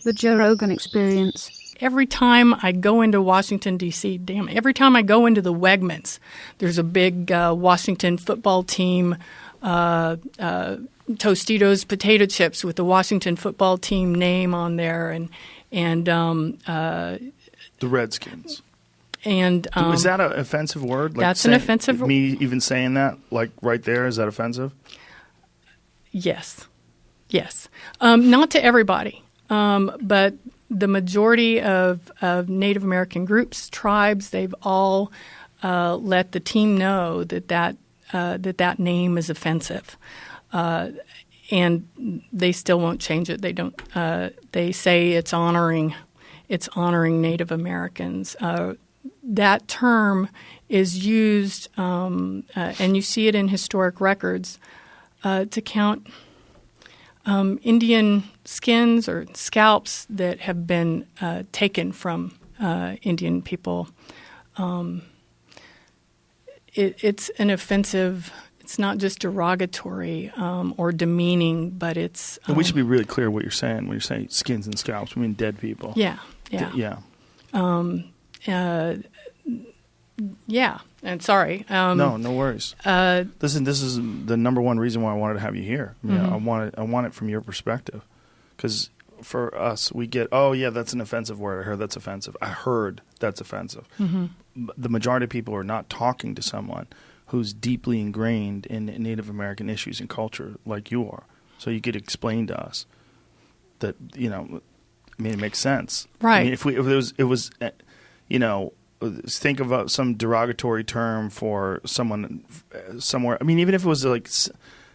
The Joe Rogan Experience. Every time I go into Washington, D.C., every time I go into the Wegmans, there's a big Washington football team, Tostitos potato chips with the Washington football team name on there, and the Redskins. And is that an offensive word? Like that's an offensive word. Me even saying that, like right there, is that offensive? Yes. Not to everybody, but the majority of Native American groups, tribes, they've all let the team know that name is offensive, and they still won't change it. They don't. They say it's honoring Native Americans. That term is used, and you see it in historic records, to count Indian skins or scalps that have been taken from Indian people. It's an offensive. It's not just derogatory or demeaning, but it's. And we should be really clear what you're saying when you're saying skins and scalps. We mean dead people. Yeah. Yeah, and sorry. No worries. Listen, this is the number one reason why I wanted to have you here. I mean, I want it from your perspective, because for us, we get, oh yeah, that's an offensive word. I heard that's offensive. The majority of people are not talking to someone who's deeply ingrained in Native American issues and culture like you are. So you could explain to us that, I mean, it makes sense, right? I mean, if it was, think of some derogatory term for someone somewhere. I mean, even if it was like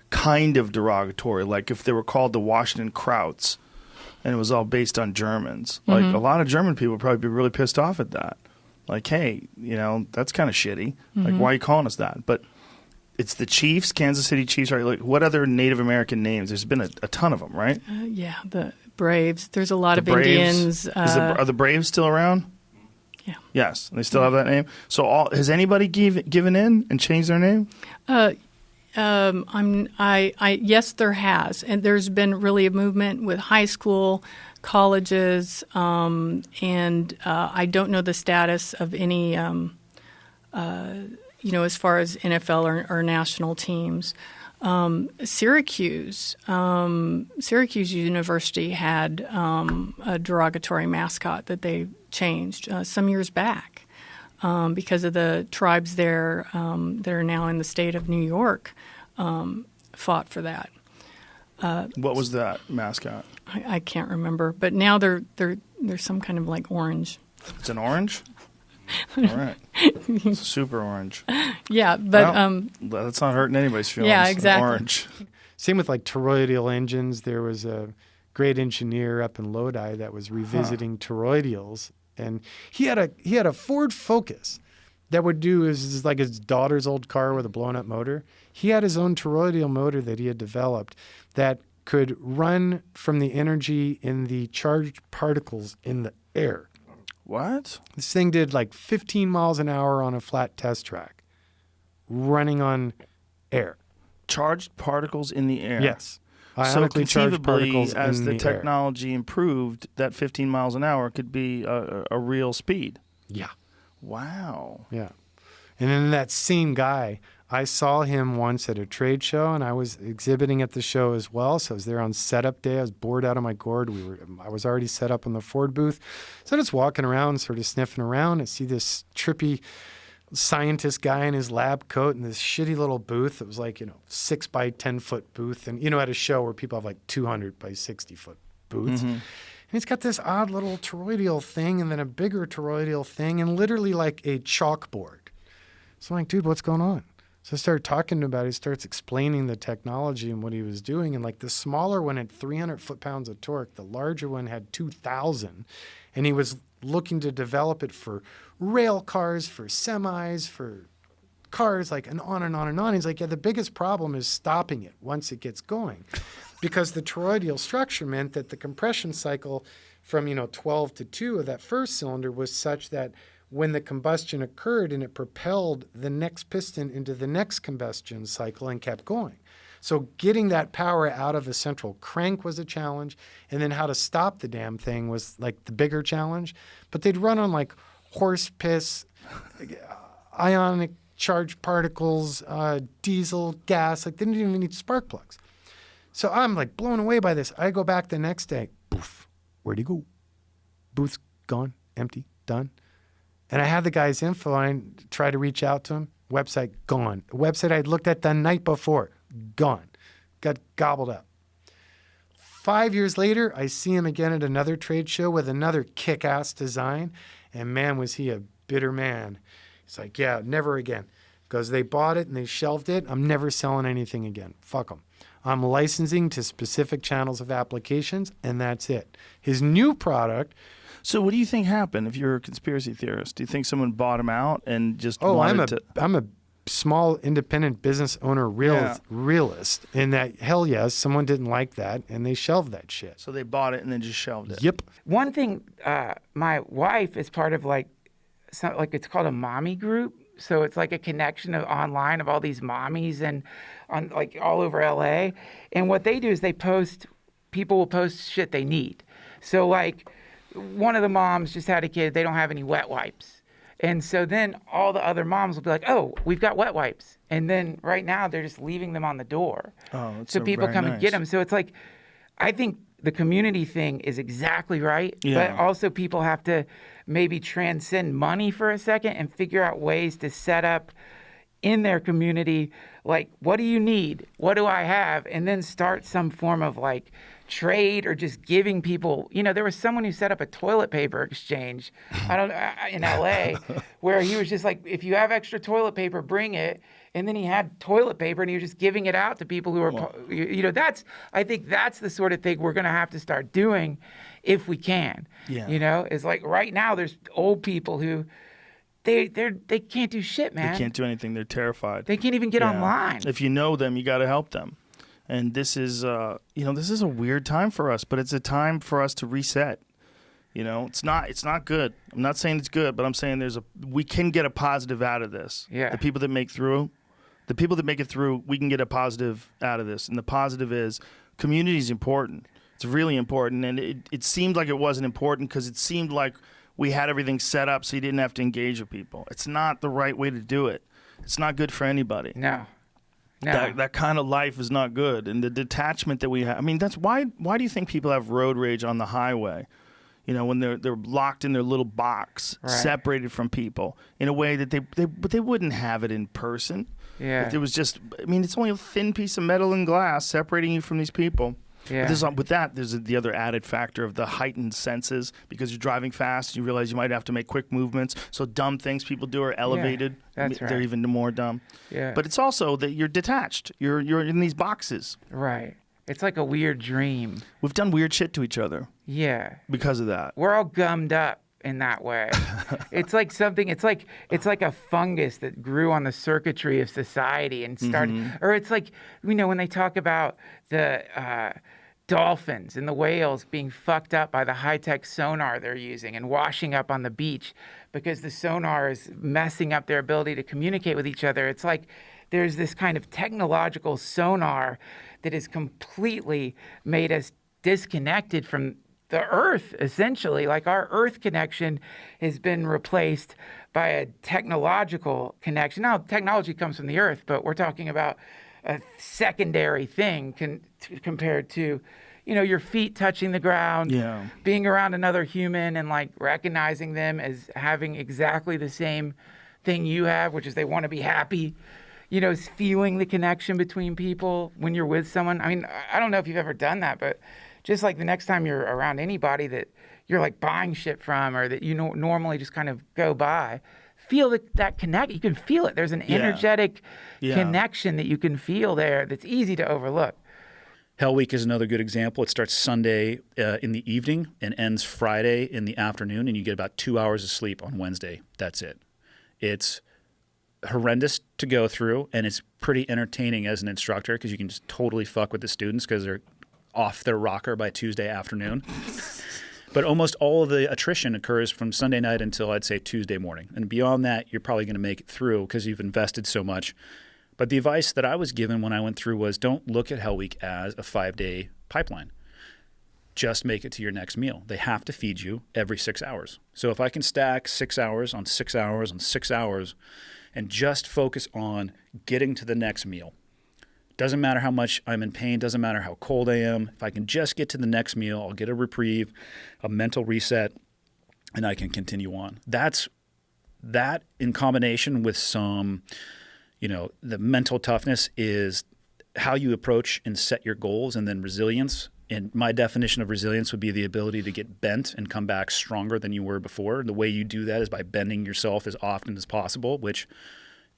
kind of derogatory, like if they were called the Washington Krauts, and it was all based on Germans, like a lot of German people would probably be really pissed off at that. Like, hey, that's kind of shitty. Like, why are you calling us that? But it's the Chiefs, Kansas City Chiefs, right? Like, what other Native American names? There's been a ton of them, right? Yeah, the Braves. There's a lot of Braves. Indians. Are the Braves still around? Yeah. Yes, they still have that name. So, has anybody given in and changed their name? Yes, there has, and there's been really a movement with high school, colleges, and I don't know the status of any, as far as NFL or national teams. Syracuse University had a derogatory mascot that they changed some years back because of the tribes there that are now in the state of New York fought for that. What was that mascot? I can't remember, but now they're some kind of like orange. It's an orange? All right. It's super orange. Yeah, but that's not hurting anybody's feelings. Yeah, exactly. Orange. Same with like toroidal engines. There was a great engineer up in Lodi that was revisiting toroidals, and he had a Ford Focus that would do is like his daughter's old car with a blown up motor. He had his own toroidal motor that he had developed that could run from the energy in the charged particles in the air. What? This thing did like 15 miles an hour on a flat test track, running on air. Charged particles in the air. Yes. So Ionically charged particles as in the air. technology improved, that 15 miles an hour could be a real speed. Yeah. Wow. Yeah. And then that same guy, I saw him once at a trade show, and I was exhibiting at the show as well. So I was there on setup day. I was bored out of my gourd. I was already set up in the Ford booth. So I'm just walking around, sort of sniffing around. I see this trippy scientist guy in his lab coat in this shitty little booth. It was like, 6 by 10 foot booth. And, at a show where people have like 200 by 60 foot booths. And he's got this odd little toroidal thing and then a bigger toroidal thing and literally like a chalkboard. So I'm like, dude, what's going on? So I started talking to him about it. He starts explaining the technology and what he was doing. And like the smaller one had 300 foot-pounds of torque. The larger one had 2,000. And he was looking to develop it for rail cars, for semis, for cars, like, and on and on and on. He's like, yeah, the biggest problem is stopping it once it gets going. Because the toroidal structure meant that the compression cycle from, 12 to 2 of that first cylinder was such that when the combustion occurred and it propelled the next piston into the next combustion cycle and kept going. So getting that power out of the central crank was a challenge, and then how to stop the damn thing was like the bigger challenge. But they'd run on like horse piss, ionic charged particles, diesel, gas. Like they didn't even need spark plugs. So I'm like blown away by this. I go back the next day. Poof. Where'd he go? Booth's gone, empty, done. And I had the guy's info. I tried to reach out to him. Website gone. The website I'd looked at the night before, gone. Got gobbled up. 5 years later, I see him again at another trade show with another kick-ass design. And man, was he a bitter man. He's like, yeah, never again. Because they bought it and they shelved it. I'm never selling anything again. Fuck them. I'm licensing to specific channels of applications, and that's it. His new product. So what do you think happened if you're a conspiracy theorist? Do you think someone bought him out and just I'm a small independent business owner realist in that, hell yes, someone didn't like that, and they shelved that shit. So they bought it and then just shelved it. Yep. One thing, my wife is part of it's called a mommy group. So it's like a connection of online of all these mommies and on like all over LA. And what they do is people will post shit they need. So like one of the moms just had a kid, they don't have any wet wipes. And so then all the other moms will be like, oh, we've got wet wipes. And then right now they're just leaving them on the door. Oh, that's so people come and get them. So it's like, I think the community thing is exactly right. Yeah. But also people have to maybe transcend money for a second and figure out ways to set up in their community, like, what do you need? What do I have? And then start some form of like trade or just giving people, there was someone who set up a toilet paper exchange, in LA, where he was just like, if you have extra toilet paper, bring it. And then he had toilet paper and he was just giving it out to people who are, I think that's the sort of thing we're going to have to start doing if we can. Yeah. It's like right now there's old people who they can't do shit, man. They can't do anything. They're terrified. They can't even get online. If you know them, you got to help them. And this is, this is a weird time for us, but it's a time for us to reset. It's not good. I'm not saying it's good, but I'm saying we can get a positive out of this. Yeah. The people that make it through, we can get a positive out of this. And the positive is community is important. It's really important. And it seemed like it wasn't important because it seemed like we had everything set up so you didn't have to engage with people. It's not the right way to do it. It's not good for anybody. No. That kind of life is not good. And the detachment that we have, that's why do you think people have road rage on the highway? When they're locked in their little box, right, separated from people in a way that they wouldn't have it in person. Yeah. If it was just, it's only a thin piece of metal and glass separating you from these people. Yeah. But with that, there's the other added factor of the heightened senses because you're driving fast. You realize you might have to make quick movements. So dumb things people do are elevated. Yeah, that's right. They're even more dumb. Yeah. But it's also that you're detached. You're in these boxes. Right. It's like a weird dream. We've done weird shit to each other. Yeah. Because of that. We're all gummed up in that way. It's like it's like a fungus that grew on the circuitry of society and started, or it's like, when they talk about the dolphins and the whales being fucked up by the high-tech sonar they're using and washing up on the beach because the sonar is messing up their ability to communicate with each other. It's like there's this kind of technological sonar that has completely made us disconnected from the earth, essentially. Like our earth connection has been replaced by a technological connection. Now, technology comes from the earth, but we're talking about a secondary thing compared to, your feet touching the ground, being around another human and like recognizing them as having exactly the same thing you have, which is they want to be happy. Feeling the connection between people when you're with someone. I don't know if you've ever done that, but just like the next time you're around anybody that you're like buying shit from or that normally just kind of go by, feel that connect. You can feel it. There's an energetic connection that you can feel there that's easy to overlook. Hell Week is another good example. It starts Sunday in the evening and ends Friday in the afternoon, and you get about 2 hours of sleep on Wednesday. That's it. It's horrendous to go through, and it's pretty entertaining as an instructor because you can just totally fuck with the students because they're off their rocker by Tuesday afternoon. But almost all of the attrition occurs from Sunday night until I'd say Tuesday morning. And beyond that, you're probably going to make it through because you've invested so much. But the advice that I was given when I went through was don't look at Hell Week as a 5-day pipeline. Just make it to your next meal. They have to feed you every 6 hours. So if I can stack 6 hours on 6 hours on 6 hours and just focus on getting to the next meal, doesn't matter how much I'm in pain, doesn't matter how cold I am. If I can just get to the next meal, I'll get a reprieve, a mental reset, and I can continue on. That in combination with some, the mental toughness is how you approach and set your goals, and then resilience. And my definition of resilience would be the ability to get bent and come back stronger than you were before. And the way you do that is by bending yourself as often as possible, which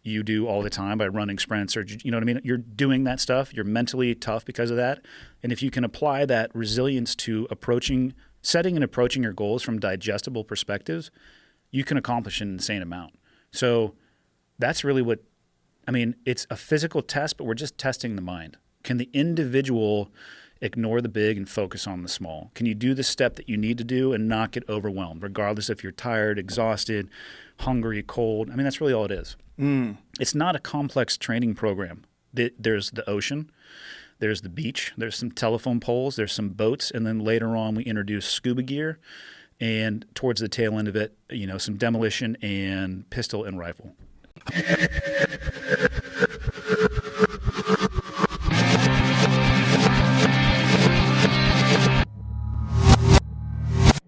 you do all the time by running sprints, or you know what I mean? You're doing that stuff. You're mentally tough because of that. And if you can apply that resilience to setting and approaching your goals from digestible perspectives, you can accomplish an insane amount. So that's really it's a physical test, but we're just testing the mind. Can the individual ignore the big and focus on the small? Can you do the step that you need to do and not get overwhelmed, regardless if you're tired, exhausted, hungry, cold? That's really all it is. It's not a complex training program. There's the ocean, there's the beach, there's some telephone poles, there's some boats, and then later on we introduce scuba gear, and towards the tail end of it, some demolition and pistol and rifle.